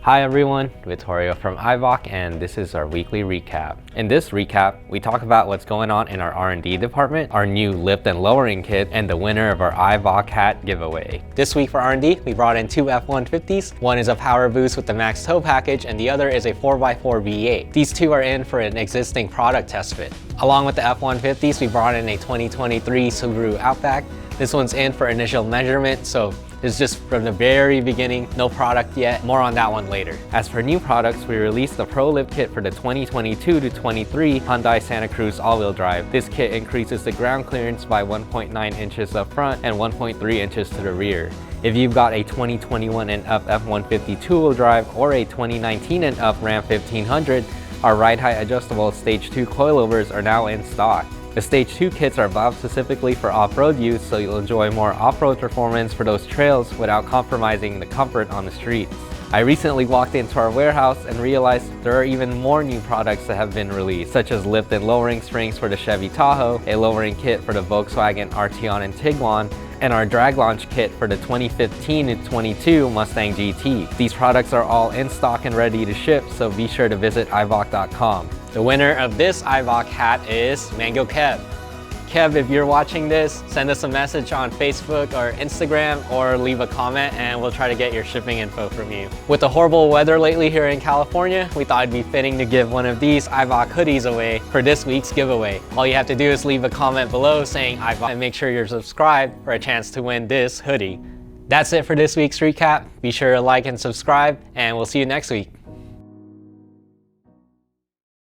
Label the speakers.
Speaker 1: Hi everyone, Vittorio from Eibach, and this is our weekly recap. In this recap, we talk about what's going on in our R&D department, our new lift and lowering kit, and the winner of our Eibach hat giveaway. This week for R&D, we brought in two F150s. One is a Powerboost with the max tow package, and the other is a 4x4 V8. These two are in for an existing product test fit. Along with the F150s, we brought in a 2023 Subaru Outback. This one's in for initial measurement, so it's just from the very beginning, no product yet. More on that one later. As for new products, we released the Pro Lift Kit for the 2022 to 23 Hyundai Santa Cruz all-wheel drive. This kit increases the ground clearance by 1.9 inches up front and 1.3 inches to the rear. If you've got a 2021 and up F150 two-wheel drive or a 2019 and up Ram 1500, our ride height adjustable Stage 2 coilovers are now in stock. The Stage 2 kits are built specifically for off-road use, so you'll enjoy more off-road performance for those trails without compromising the comfort on the streets. I recently walked into our warehouse and realized there are even more new products that have been released, such as lift and lowering springs for the Chevy Tahoe, a lowering kit for the Volkswagen Arteon and Tiguan, and our drag launch kit for the 2015 and 22 Mustang GT. These products are all in stock and ready to ship, so be sure to visit eibach.com. The winner of this Eibach hat is Mango Kev. Kev, if you're watching this, send us a message on Facebook or Instagram or leave a comment and we'll try to get your shipping info from you. With the horrible weather lately here in California, we thought it'd be fitting to give one of these Eibach hoodies away for this week's giveaway. All you have to do is leave a comment below saying Eibach and make sure you're subscribed for a chance to win this hoodie. That's it for this week's recap. Be sure to like and subscribe, and we'll see you next week.